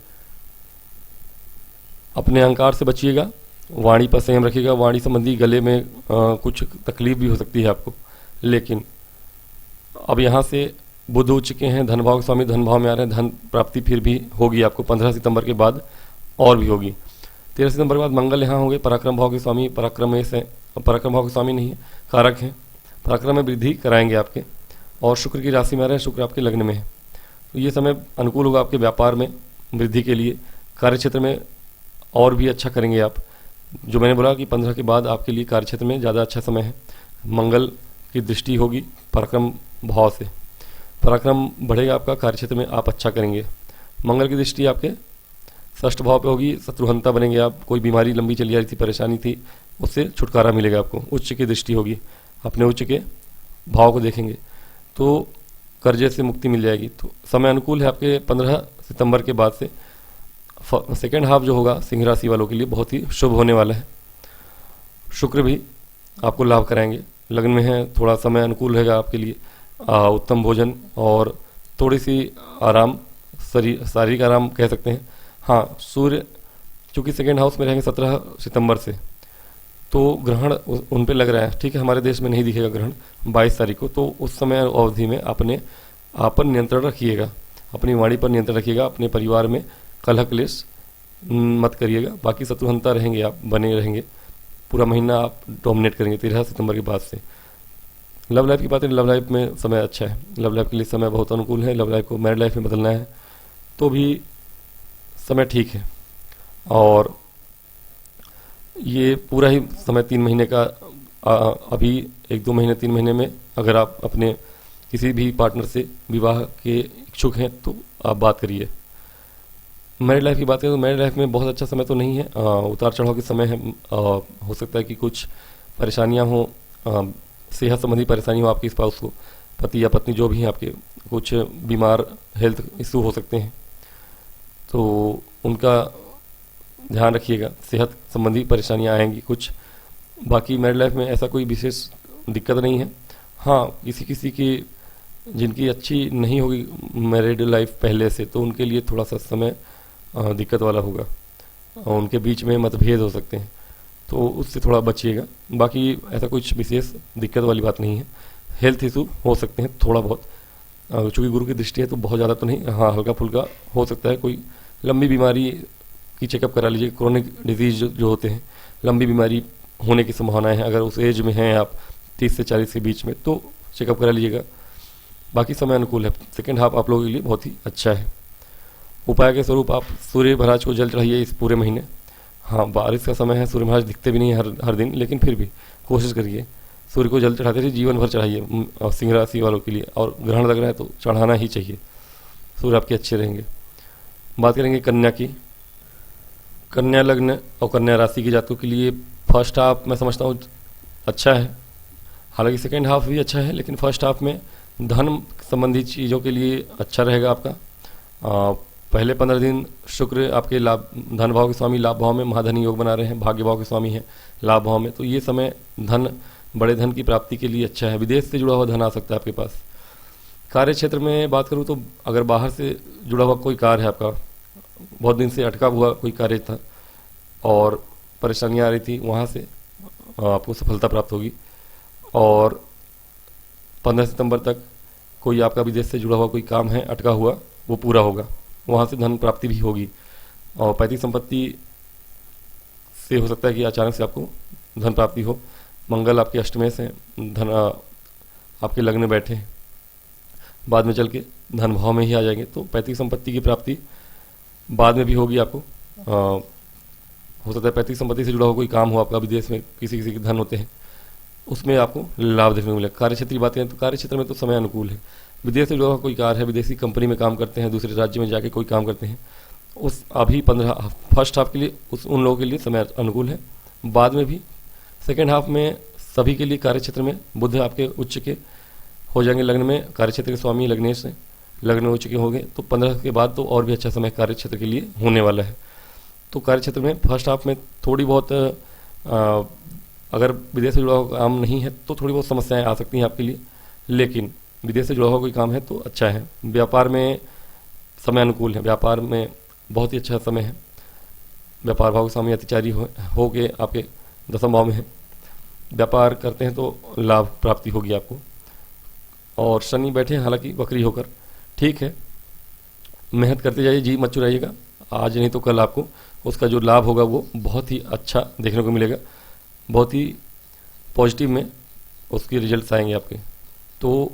[SPEAKER 1] अपने अहंकार से बचिएगा, वाणी पर संयम रखिएगा। वाणी संबंधी गले में कुछ तकलीफ भी हो सकती है आपको, लेकिन अब यहाँ से बुध हो चुके हैं, धन भाव स्वामी धन भाव में आ रहे हैं, धन प्राप्ति फिर भी होगी आपको 15 सितंबर के बाद, और भी होगी। 13 सितंबर के बाद मंगल यहाँ होंगे, पराक्रम भाव के स्वामी, पराक्रम से पराक्रम भाव के स्वामी नहीं है, कारक हैं, पराक्रम में वृद्धि कराएंगे आपके, और शुक्र की राशि में आ रहे हैं, शुक्र आपके लग्न में है, तो ये समय अनुकूल होगा आपके व्यापार में वृद्धि के लिए। कार्य क्षेत्र में और भी अच्छा करेंगे आप, जो मैंने बोला कि 15 के बाद आपके लिए कार्य क्षेत्र में ज़्यादा अच्छा समय है। मंगल की दृष्टि होगी पराक्रम भाव से, पराक्रम बढ़ेगा आपका, कार्य क्षेत्र में आप अच्छा करेंगे। मंगल की दृष्टि आपके षष्ठ भाव पे होगी, शत्रुहंता बनेंगे आप, कोई बीमारी लंबी चली आ रही थी, परेशानी थी, उससे छुटकारा मिलेगा आपको। उच्च की दृष्टि होगी, अपने उच्च के भाव को देखेंगे तो कर्जे से मुक्ति मिल जाएगी। तो समय अनुकूल है आपके 15 सितंबर के बाद से। सेकेंड हाफ जो होगा सिंह राशि वालों के लिए बहुत ही शुभ होने वाला है। शुक्र भी आपको लाभ कराएंगे, लग्न में है, थोड़ा समय अनुकूल रहेगा आपके लिए। उत्तम भोजन और थोड़ी सी आराम, शारीरिक आराम कह सकते हैं। हाँ, सूर्य चूँकि सेकेंड हाउस में रहेंगे 17 सितंबर से, तो ग्रहण उन पे लग रहा है, ठीक है। हमारे देश में नहीं दिखेगा ग्रहण 22 तारीख को, तो उस समय अवधि में अपने आप पर नियंत्रण रखिएगा, अपनी वाणी पर नियंत्रण रखिएगा, अपने परिवार में कलह क्लेश मत करिएगा। बाकी शत्रुहंता रहेंगे, आप बने रहेंगे, पूरा महीना आप डोमिनेट करेंगे 13 सितंबर के बाद से। लव लाइफ की बात है, लव लाइफ में समय अच्छा है, लव लाइफ के लिए समय बहुत अनुकूल है। लव लाइफ को मैरिड लाइफ में बदलना है तो भी समय ठीक है, और ये पूरा ही समय 3 महीने का, अभी 1-2 महीने 3 महीने में अगर आप अपने किसी भी पार्टनर से विवाह के इच्छुक हैं तो आप बात करिए। मैरिड लाइफ की बात करें तो मैरिड लाइफ में बहुत अच्छा समय तो नहीं है, उतार चढ़ाव के समय है। हो सकता है कि कुछ परेशानियां हो, सेहत संबंधी परेशानी हो आपके स्पाउस को, पति या पत्नी जो भी हैं आपके, कुछ बीमार हेल्थ इशू हो सकते हैं, तो उनका ध्यान रखिएगा। सेहत संबंधी परेशानियां आएंगी कुछ, बाकी मैरिड लाइफ में ऐसा कोई विशेष दिक्कत नहीं है। हाँ, किसी किसी की जिनकी अच्छी नहीं होगी मैरिड लाइफ पहले से, तो उनके लिए थोड़ा सा समय दिक्कत वाला होगा, उनके बीच में मतभेद हो सकते हैं, तो उससे थोड़ा बचिएगा। बाकी ऐसा कुछ विशेष दिक्कत वाली बात नहीं है। हेल्थ इशू हो सकते हैं थोड़ा बहुत, चूँकि गुरु की दृष्टि है तो बहुत ज़्यादा तो नहीं, हाँ हल्का फुल्का हो सकता है। कोई लंबी बीमारी की चेकअप करा लीजिए, क्रोनिक डिजीज जो होते हैं, लंबी बीमारी होने की संभावनाएं हैं। अगर उस एज में हैं आप 30 से 40 के बीच में, तो चेकअप करा लीजिएगा। बाकी समय अनुकूल है। सेकेंड हाफ आप लोगों के लिए बहुत ही अच्छा है। उपाय के स्वरूप आप सूर्य महाराज को जल चढ़ाइए इस पूरे महीने। हाँ, बारिश का समय है, सूर्य महाराज दिखते भी नहीं है हर दिन, लेकिन फिर भी कोशिश करिए सूर्य को जल चढ़ाते रहिए, जीवन भर चढ़ाइए। और सिंह राशि वालों के लिए और ग्रहण लग रहा है तो चढ़ाना ही चाहिए, सूर्य आपके अच्छे रहेंगे। बात करेंगे कन्या की। कन्या लग्न और कन्या राशि के जातकों के लिए फर्स्ट हाफ मैं समझता हूँ अच्छा है, हालांकि सेकेंड हाफ भी अच्छा है, लेकिन फर्स्ट हाफ में धन संबंधी चीज़ों के लिए अच्छा रहेगा आपका। पहले 15 दिन शुक्र आपके लाभ धन भाव के स्वामी लाभ भाव में महाधनी योग बना रहे हैं, भाग्य भाव के स्वामी हैं लाभ भाव में, तो ये समय धन बड़े धन की प्राप्ति के लिए अच्छा है। विदेश से जुड़ा हुआ धन आ सकता है आपके पास। कार्य क्षेत्र में बात करूँ तो अगर बाहर से जुड़ा हुआ कोई कार्य है आपका, बहुत दिन से अटका हुआ कोई कार्य था और परेशानियाँ आ रही थी, वहाँ से आपको सफलता प्राप्त होगी। और 15 सितंबर तक कोई आपका विदेश से जुड़ा हुआ कोई काम है अटका हुआ, वो पूरा होगा, वहाँ से धन प्राप्ति भी होगी। और पैतृक संपत्ति से हो सकता है कि अचानक से आपको धन प्राप्ति हो। मंगल आपके अष्टमें से धन आपके लग्न में बैठे, बाद में चल के धन भाव में ही आ जाएंगे, तो पैतृक संपत्ति की प्राप्ति बाद में भी होगी आपको। हो सकता है पैतृक संपत्ति से जुड़ा हुआ कोई काम हो आपका, विदेश में किसी किसी के धन होते हैं, उसमें आपको लाभ देखने को मिलेगा। कार्य क्षेत्र की बात करें तो कार्य क्षेत्र में तो समय अनुकूल है। विदेश से जुड़ा हुआ कोई कार्य है, विदेशी कंपनी में काम करते हैं, दूसरे राज्य में जाके कोई काम करते हैं, उस अभी 15 फर्स्ट हाफ के लिए उन लोगों के लिए समय अनुकूल है। बाद में भी सेकेंड हाफ में सभी के लिए कार्य क्षेत्र में बुध आपके उच्च के हो जाएंगे, लग्न में कार्य क्षेत्र के स्वामी लग्नेश से लग्न उच्च के होंगे, तो 15 के बाद तो और भी अच्छा समय कार्य क्षेत्र के लिए होने वाला है। तो कार्य क्षेत्र में फर्स्ट हाफ में थोड़ी बहुत अगर विदेश से जुड़ा हुआ काम नहीं है तो थोड़ी बहुत समस्याएं आ सकती हैं आपके लिए, लेकिन विदेश से जुड़ा हुआ कोई काम है तो अच्छा है। व्यापार में समय अनुकूल है, व्यापार में बहुत ही अच्छा समय है। व्यापार भाव के स्वामी अतिचारी हो के आपके 10वें भाव में है, व्यापार करते हैं तो लाभ प्राप्ति होगी आपको। और शनि बैठे हैं हालांकि वक्री होकर, ठीक है, मेहनत करते जाइए, जी मत चुराइएगा, आज नहीं तो कल आपको उसका जो लाभ होगा वो बहुत ही अच्छा देखने को मिलेगा, बहुत ही पॉजिटिव में उसके रिजल्ट्स आएंगे आपके। तो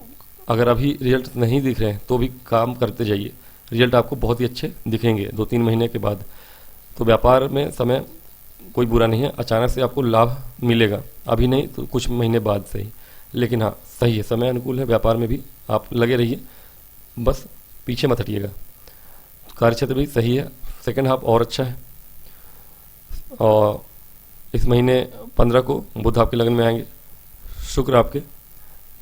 [SPEAKER 1] अगर अभी रिजल्ट नहीं दिख रहे हैं तो भी काम करते जाइए, रिजल्ट आपको बहुत ही अच्छे दिखेंगे 2-3 महीने के बाद। तो व्यापार में समय कोई बुरा नहीं है, अचानक से आपको लाभ मिलेगा, अभी नहीं तो कुछ महीने बाद सही, लेकिन हाँ सही है, समय अनुकूल है। व्यापार में भी आप लगे रहिए, बस पीछे मत हटिएगा। कार्य क्षेत्र भी सही है, सेकेंड हाफ और अच्छा है। और इस महीने 15 को बुध आपके लग्न में आएंगे, शुक्र आपके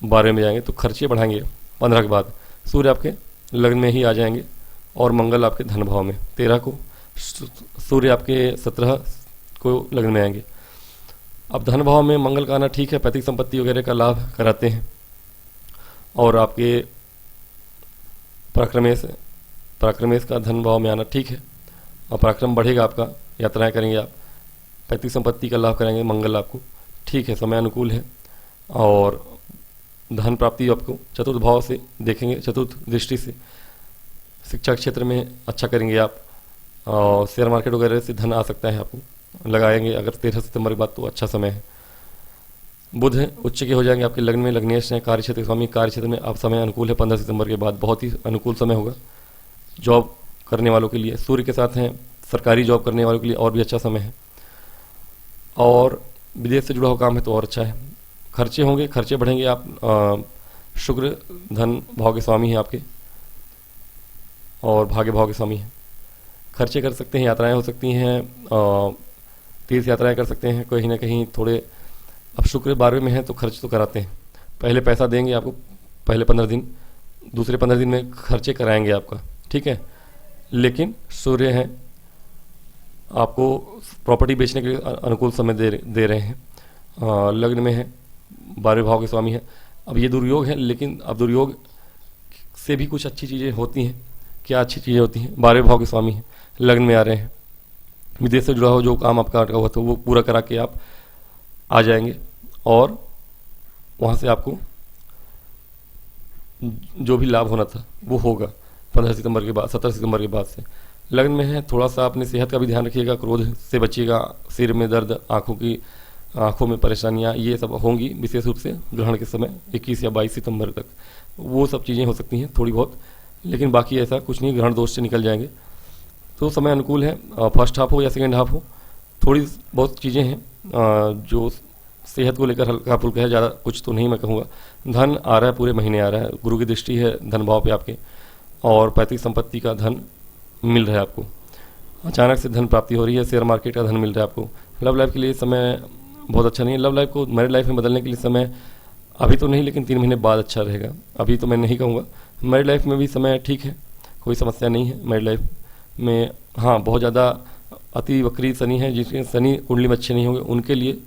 [SPEAKER 1] 12 में जाएंगे, तो खर्चे बढ़ाएंगे 15 के बाद। सूर्य आपके लग्न में ही आ जाएंगे और मंगल आपके धन भाव में 13 को, सूर्य आपके 17 को लग्न में आएंगे। अब धन भाव में मंगल का आना ठीक है, पैतृक संपत्ति वगैरह का लाभ कराते हैं। और आपके पराक्रमेश का धन भाव में आना ठीक है, और पराक्रम बढ़ेगा आपका, यात्राएं करेंगे आप, पैतृक संपत्ति का लाभ करेंगे मंगल आपको, ठीक है, समय अनुकूल है। और धन प्राप्ति आपको चतुर्थ भाव से देखेंगे, चतुर्थ दृष्टि से शिक्षा क्षेत्र में अच्छा करेंगे आप, और शेयर मार्केट वगैरह से धन आ सकता है आपको, लगाएंगे अगर 13 सितंबर के बाद तो अच्छा समय है। बुध है उच्च के हो जाएंगे आपके लग्न में, लग्नेश हैं कार्य क्षेत्र स्वामी, कार्य क्षेत्र में आप समय अनुकूल है 15 सितंबर के बाद, बहुत ही अनुकूल समय होगा जॉब करने वालों के लिए। सूर्य के साथ हैं सरकारी जॉब करने वालों के लिए और भी अच्छा समय है। और विदेश से जुड़ा हुआ काम है तो और अच्छा है। खर्चे होंगे, खर्चे बढ़ेंगे, आप शुक्र धन भाव के स्वामी हैं आपके और भाग्य भाव के स्वामी हैं, खर्चे कर सकते हैं, यात्राएं हो सकती हैं, तीर्थ यात्राएं कर सकते हैं कहीं ना कहीं थोड़े। अब शुक्र 12वें में है तो खर्च तो कराते हैं, पहले पैसा देंगे आपको पहले 15 दिन, दूसरे 15 दिन में खर्चे कराएंगे आपका, ठीक है। लेकिन सूर्य हैं आपको प्रॉपर्टी बेचने के लिए अनुकूल समय दे रहे हैं, लग्न में है 12वें भाव के स्वामी है। अब ये दुर्योग है, लेकिन अब दुर्योग से भी कुछ अच्छी चीज़ें होती हैं। क्या अच्छी चीज़ें होती हैं? 12वें भाव के स्वामी हैं, लग्न में आ रहे हैं, विदेश से जुड़ा हो जो काम आपका अटका हुआ था वो पूरा करा के आप आ जाएंगे, और वहाँ से आपको जो भी लाभ होना था वो होगा 15 सितंबर के बाद, 17 सितंबर के बाद से। लग्न में है, थोड़ा सा अपनी सेहत का भी ध्यान रखिएगा, क्रोध से बचिएगा, सिर में दर्द, आँखों की आँखों में परेशानियाँ ये सब होंगी विशेष रूप से ग्रहण के समय 21 या 22 सितंबर तक। वो सब चीज़ें हो सकती हैं थोड़ी बहुत, लेकिन बाकी ऐसा कुछ नहीं, ग्रहण दोष से निकल जाएंगे। तो समय अनुकूल है, फर्स्ट हाफ हो या सेकेंड हाफ हो। थोड़ी बहुत चीज़ें हैं जो सेहत को लेकर हल्का फुल्का है, ज़्यादा कुछ तो नहीं मैं कहूँगा। धन आ रहा है, पूरे महीने आ रहा है, गुरु की दृष्टि है धन भाव पे आपके, और पैतृक संपत्ति का धन मिल रहा है आपको। अचानक से धन प्राप्ति हो रही है, शेयर मार्केट का धन मिल रहा है आपको। लव लाइफ के लिए समय बहुत अच्छा नहीं है। लव लाइफ को मैरिड लाइफ में बदलने के लिए समय अभी तो नहीं, लेकिन 3 महीने बाद अच्छा रहेगा। अभी तो मैं नहीं कहूँगा। मैरिड लाइफ में भी समय ठीक है, कोई समस्या नहीं है मैरिड लाइफ में। हाँ, बहुत ज़्यादा अति वक्री शनि है, जिसके शनि कुंडली में अच्छे नहीं होंगे उनके लिए।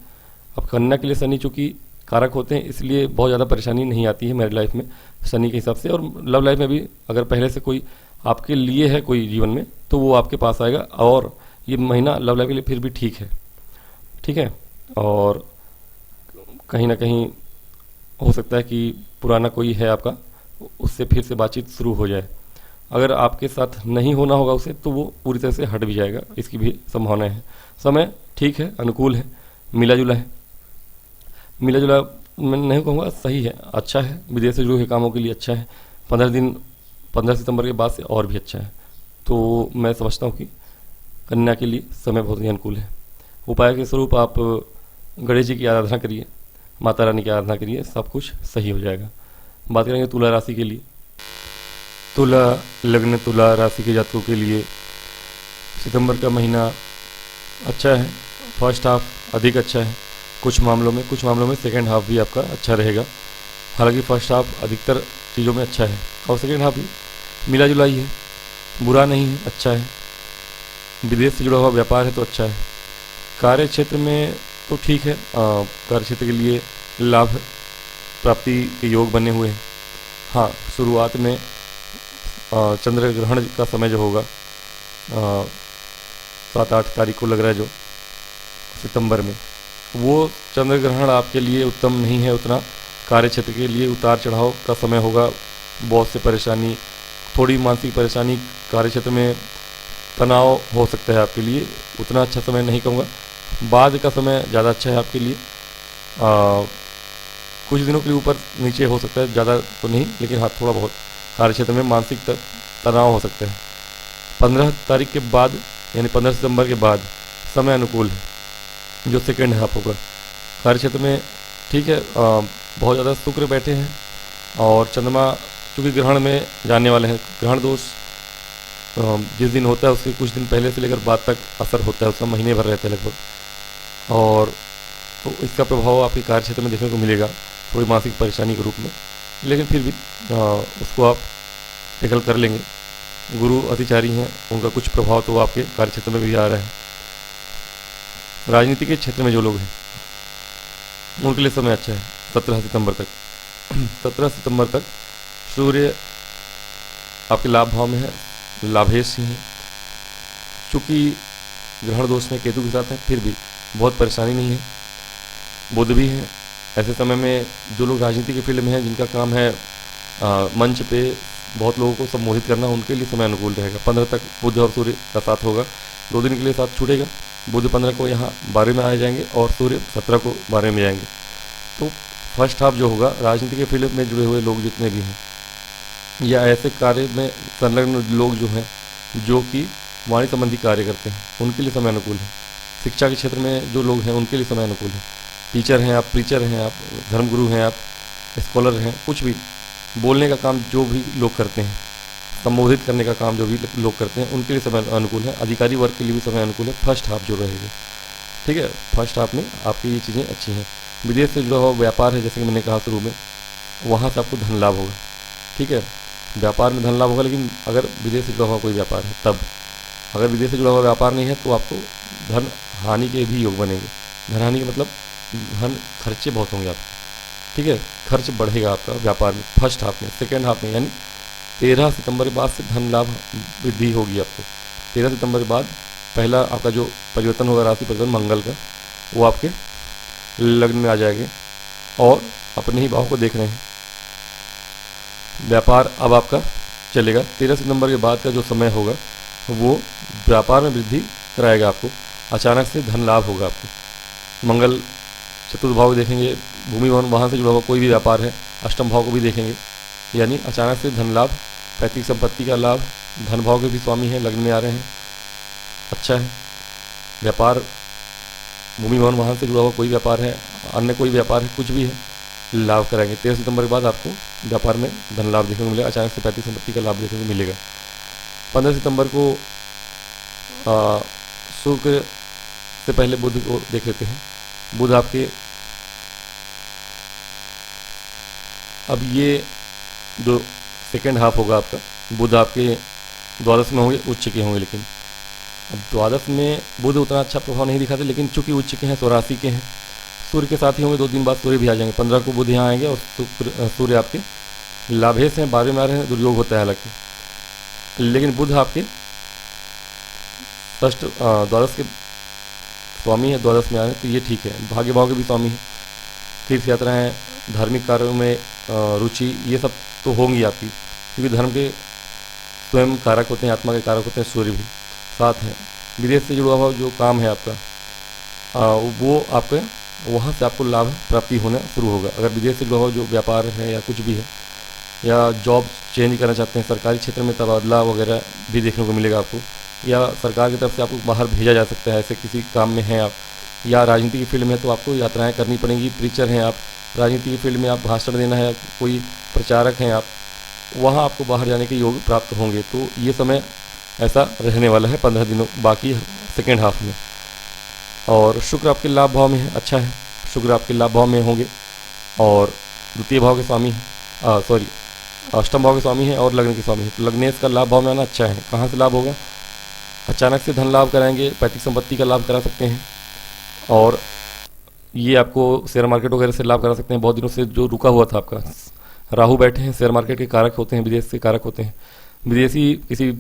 [SPEAKER 1] अब कन्या के लिए शनि चूँकि कारक होते हैं, इसलिए बहुत ज़्यादा परेशानी नहीं आती है मैरिड लाइफ में शनि के हिसाब से। और लव लाइफ में भी अगर पहले से कोई आपके लिए है कोई जीवन में, तो वो आपके पास आएगा। और ये महीना लव लाइफ के लिए फिर भी ठीक है, ठीक है। और कहीं ना कहीं हो सकता है कि पुराना कोई है आपका, उससे फिर से बातचीत शुरू हो जाए। अगर आपके साथ नहीं होना होगा उसे, तो वो पूरी तरह से हट भी जाएगा, इसकी भी संभावना है। समय ठीक है, अनुकूल है, मिला जुला है। मिला जुला मैं नहीं कहूँगा, सही है, अच्छा है। विदेश से जुड़े हुए कामों के लिए अच्छा है। 15 सितंबर के बाद से और भी अच्छा है। तो मैं समझता हूँ कि कन्या के लिए समय बहुत ही अनुकूल है। उपाय के स्वरूप आप गणेश जी की आराधना करिए, माता रानी की आराधना करिए, सब कुछ सही हो जाएगा। बात करेंगे तुला राशि के लिए। तुला लग्न, तुला राशि के जातकों के लिए सितंबर का महीना अच्छा है। फर्स्ट हाफ अधिक अच्छा है कुछ मामलों में सेकेंड हाफ भी आपका अच्छा रहेगा। हालांकि फर्स्ट हाफ अधिकतर चीज़ों में अच्छा है, और सेकेंड हाफ भी मिला जुला ही है, बुरा नहीं है, अच्छा है। विदेश से जुड़ा हुआ व्यापार है तो अच्छा है। कार्य क्षेत्र में तो ठीक है, कार्य क्षेत्र के लिए लाभ प्राप्ति के योग बने हुए हैं। हाँ, शुरुआत में चंद्र ग्रहण का समय जो होगा 7-8 तारीख को लग रहा है जो सितंबर में, वो चंद्र ग्रहण आपके लिए उत्तम नहीं है उतना। कार्य क्षेत्र के लिए उतार चढ़ाव का समय होगा, बहुत से परेशानी, थोड़ी मानसिक परेशानी, कार्य क्षेत्र में तनाव हो सकता है आपके लिए। उतना अच्छा समय नहीं कहूँगा, बाद का समय ज़्यादा अच्छा है आपके लिए। कुछ दिनों के लिए ऊपर नीचे हो सकता है, ज़्यादा तो नहीं, लेकिन हाँ थोड़ा बहुत कार्य क्षेत्र में मानसिक तनाव हो सकता है। 15 तारीख के बाद यानी 15 सितंबर के बाद समय अनुकूल है, जो सेकेंड हाफ होगा। कार्य क्षेत्र में ठीक है, बहुत ज़्यादा शुक्र बैठे हैं, और चंद्रमा चूँकि ग्रहण में जाने वाले हैं। ग्रहण दोष जिस दिन होता है उसके कुछ दिन पहले से लेकर बाद तक असर होता है, उसका महीने भर रहता है लगभग, और तो इसका प्रभाव आपके कार्य क्षेत्र में देखने को मिलेगा, थोड़ी मानसिक परेशानी के रूप में। लेकिन फिर भी उसको आप टैकल कर लेंगे। गुरु अतिचारी हैं, उनका कुछ प्रभाव तो आपके कार्य क्षेत्र में भी आ रहा है। राजनीति के क्षेत्र में जो लोग हैं उनके लिए समय अच्छा है 17 सितंबर तक। 17 सितंबर तक सूर्य आपके लाभ भाव में है, लाभेश ही है। चूँकि ग्रहण दोष में केतु के साथ है, फिर भी बहुत परेशानी नहीं है। बुध भी है। ऐसे समय में जो लोग राजनीति के फील्ड में हैं, जिनका काम है मंच पे बहुत लोगों को संबोधित करना, उनके लिए समय अनुकूल रहेगा। 15 तक बुध और सूर्य का साथ होगा, 2 दिन के लिए साथ छूटेगा। बुध 15 को यहाँ 12 में आ जाएंगे, और सूर्य 17 को 12 में जाएंगे। तो फर्स्ट हाफ जो होगा, राजनीति के फील्ड में जुड़े हुए लोग जितने भी हैं, या ऐसे कार्य में संलग्न लोग जो हैं, जो कि वाणी संबंधी कार्य करते हैं, उनके लिए समय अनुकूल है। शिक्षा के क्षेत्र में जो लोग हैं उनके लिए समय अनुकूल है। टीचर हैं आप, प्रीचर हैं आप, धर्मगुरु हैं आप, स्कॉलर हैं, कुछ भी बोलने का काम जो भी लोग करते हैं, संबोधित करने का काम जो भी लोग करते हैं, उनके लिए समय अनुकूल है। अधिकारी वर्ग के लिए भी समय अनुकूल है, फर्स्ट हाफ जो रहेगा। ठीक है, फर्स्ट हाफ में आपकी ये चीज़ें अच्छी हैं। विदेश से जुड़ा हुआ व्यापार है, जैसे कि मैंने कहा शुरू में, वहाँ से आपको धन लाभ होगा। ठीक है, व्यापार में धन लाभ होगा, लेकिन अगर विदेश से जुड़ा हुआ कोई व्यापार है तब। अगर विदेश से जुड़ा हुआ व्यापार नहीं है तो आपको धन हानि के भी योग बनेंगे। धन हानि का मतलब धन खर्चे बहुत होंगे आपके। ठीक है, खर्च बढ़ेगा आपका व्यापार में फर्स्ट हाफ में। सेकेंड हाफ में यानी 13 सितंबर के बाद से धन लाभ वृद्धि होगी आपको। 13 सितंबर के बाद पहला आपका जो परिवर्तन होगा, राशि परिवर्तन मंगल का, वो आपके लग्न में आ जाएंगे, और अपने ही भाव को देख रहे हैं। व्यापार अब आपका चलेगा। 13 सितंबर के बाद का जो समय होगा वो व्यापार में वृद्धि कराएगा आपको। अचानक से धन लाभ होगा आपको। मंगल चतुर्थ भाव को देखेंगे, भूमि भवन वाहन से जुड़ा हुआ कोई भी व्यापार है। अष्टम भाव को भी देखेंगे, यानी अचानक से धन लाभ, पैतृक संपत्ति का लाभ, धन भाव के भी स्वामी हैं, लग्न में आ रहे हैं, अच्छा है। व्यापार, भूमि भवन वाहन से जुड़ा हुआ कोई व्यापार है, अन्य कोई व्यापार है, कुछ भी है, लाभ कराएंगे। 13 सितंबर के बाद आपको व्यापार में धन लाभ देखने को मिलेगा, अचानक से पैतृक संपत्ति का लाभ देखने को मिलेगा। 15 सितंबर को शुक्र से पहले बुध को देख लेते हैं। बुध आपके, अब ये जो सेकेंड हाफ होगा आपका, बुध आपके द्वादश में होंगे, उच्च के होंगे, लेकिन अब द्वादश में बुध उतना अच्छा प्रभाव नहीं दिखाते, लेकिन चूंकि उच्च के हैं, 84 के हैं, सूर्य के साथ ही होंगे, 2 दिन बाद सूर्य भी आ जाएंगे। 15 को बुध यहाँ आएंगे और सूर्य आपके लाभेश हैं, 12वें में आ रहे हैं, दुर्योग होता है हालांकि, लेकिन बुध आपके षष्ठ द्वादश के स्वामी है, द्वादश में आ रहे हैं, तो ये ठीक है। भाग्य भाव के भी स्वामी है, तीर्थ यात्राएँ, धार्मिक कार्यों में रुचि, ये सब तो होंगी आपकी, क्योंकि धर्म के स्वयं कारक होते हैं, आत्मा के कारक होते हैं, सूर्य भी साथ है। विदेश से जुड़ा हुआ जो काम है आपका, वो आपके वहाँ से आपको लाभ प्राप्ति होना शुरू होगा। अगर विदेश से जुड़ा हुआ जो व्यापार है या कुछ भी है, या जॉब चेंज करना चाहते हैं, सरकारी क्षेत्र में तबादला वगैरह भी देखने को मिलेगा आपको, या सरकार की तरफ से आपको बाहर भेजा जा सकता है, ऐसे किसी काम में हैं आप, या राजनीति की फील्ड में है तो आपको यात्राएं करनी पड़ेंगी। प्रीचर हैं आप, राजनीति की फील्ड में आप भाषण देना है, कोई प्रचारक हैं आप, वहाँ आपको बाहर जाने के योग प्राप्त होंगे। तो ये समय ऐसा रहने वाला है 15 दिनों बाकी सेकेंड हाफ में। और शुक्र आपके लाभ भाव में है, अच्छा है, शुक्र आपके लाभ भाव में होंगे और द्वितीय भाव के स्वामी हैं, अष्टम भाव के स्वामी हैं और लग्न के स्वामी हैं। तो लग्नेश का लाभ भाव में आना अच्छा है। कहाँ से लाभ होगा? अचानक से धन लाभ कराएंगे, पैतृक संपत्ति का लाभ करा सकते हैं, और ये आपको शेयर मार्केट वगैरह से लाभ करा सकते हैं। बहुत दिनों से जो रुका हुआ था आपका, राहु बैठे हैं, शेयर मार्केट के कारक होते हैं, विदेश के कारक होते हैं। विदेशी किसी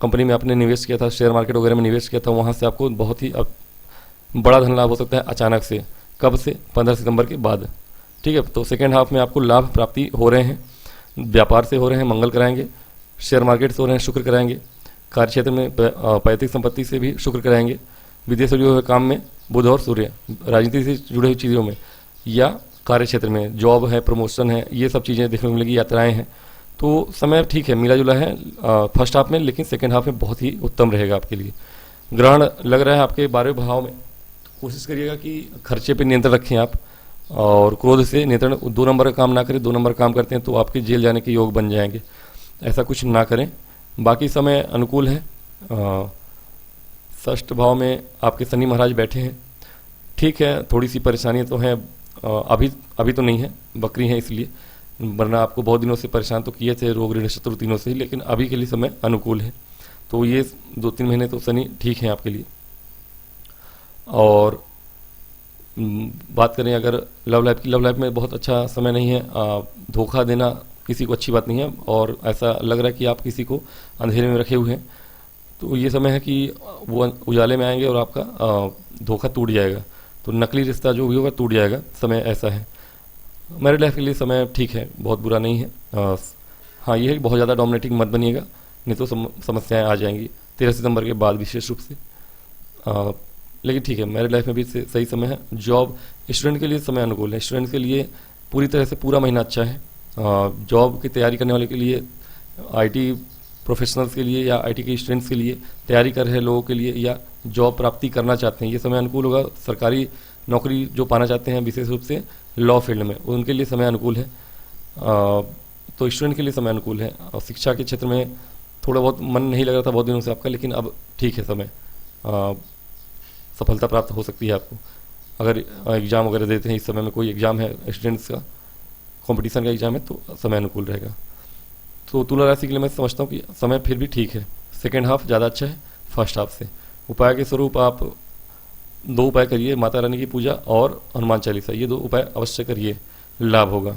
[SPEAKER 1] कंपनी में आपने निवेश किया था, शेयर मार्केट वगैरह में निवेश किया था, वहाँ से आपको बहुत ही बड़ा धन लाभ हो सकता है अचानक से। कब से? 15 सितंबर के बाद, ठीक है। तो सेकेंड हाफ में आपको लाभ प्राप्ति हो रहे हैं, व्यापार से हो रहे हैं, मंगल कराएंगे, शेयर मार्केट से हो रहे हैं, शुक्र कराएंगे, कार्य क्षेत्र में पैतृक संपत्ति से भी शुक्र कराएंगे, विदेश से जुड़े हुए काम में बुध और सूर्य, राजनीति से जुड़े हुई चीज़ों में या कार्य क्षेत्र में जॉब है, प्रमोशन है, ये सब चीज़ें देखने को मिलेगी, यात्राएं हैं। तो समय ठीक है, मिला जुला है फर्स्ट हाफ में, लेकिन सेकेंड हाफ में बहुत ही उत्तम रहेगा आपके लिए। ग्रहण लग रहा है आपके 12वें भाव में, कोशिश करिएगा कि खर्चे पे नियंत्रण रखें आप, और क्रोध से नियंत्रण, 2 नंबर का काम ना करें। 2 नंबर काम करते हैं तो आपके जेल जाने के योग बन जाएंगे, ऐसा कुछ ना करें। बाकी समय अनुकूल है। षष्ठ भाव में आपके शनि महाराज बैठे हैं, ठीक है, थोड़ी सी परेशानी तो है, अभी तो नहीं है, बकरी है इसलिए, वरना आपको बहुत दिनों से परेशान तो किए थे, रोग ऋण शत्रु तीनों से ही, लेकिन अभी के लिए समय अनुकूल है। तो ये 2-3 महीने तो शनि ठीक है आपके लिए। और बात करें अगर लव लाइफ की, लव लाइफ में बहुत अच्छा समय नहीं है। धोखा देना किसी को अच्छी बात नहीं है, और ऐसा लग रहा है कि आप किसी को अंधेरे में रखे हुए हैं, तो ये समय है कि वो उजाले में आएंगे और आपका धोखा टूट जाएगा, तो नकली रिश्ता जो भी होगा टूट जाएगा, समय ऐसा है। मैरिड लाइफ के लिए समय ठीक है, बहुत बुरा नहीं है। हाँ, ये है कि बहुत ज़्यादा डोमिनेटिंग मत बनिएगा, नहीं तो समस्याएं आ जाएंगी 13 सितंबर के बाद विशेष रूप से। लेकिन ठीक है, मैरिड लाइफ में भी सही समय है। जॉब स्टूडेंट के लिए समय अनुकूल है, स्टूडेंट के लिए पूरी तरह से पूरा महीना अच्छा है। जॉब की तैयारी करने वाले के लिए, IT प्रोफेशनल्स के लिए, या IT के स्टूडेंट्स के लिए, तैयारी कर रहे लोगों के लिए, या जॉब प्राप्ति करना चाहते हैं, ये समय अनुकूल होगा। सरकारी नौकरी जो पाना चाहते हैं विशेष रूप से लॉ फील्ड में, उनके लिए समय अनुकूल है। तो स्टूडेंट के लिए समय अनुकूल है। और शिक्षा के क्षेत्र में थोड़ा बहुत मन नहीं लग रहा था बहुत दिनों से आपका, लेकिन अब ठीक है समय, सफलता प्राप्त हो सकती है आपको। अगर एग्ज़ाम वगैरह देते हैं, इस समय में कोई एग्ज़ाम है स्टूडेंट्स का, कंपटीशन का एग्ज़ाम है, तो समय अनुकूल रहेगा। तो तुला राशि के लिए मैं समझता हूँ कि समय फिर भी ठीक है, सेकेंड हाफ ज़्यादा अच्छा है फर्स्ट हाफ से। उपाय के स्वरूप आप 2 उपाय करिए, माता रानी की पूजा और हनुमान चालीसा, ये 2 उपाय अवश्य करिए, लाभ होगा।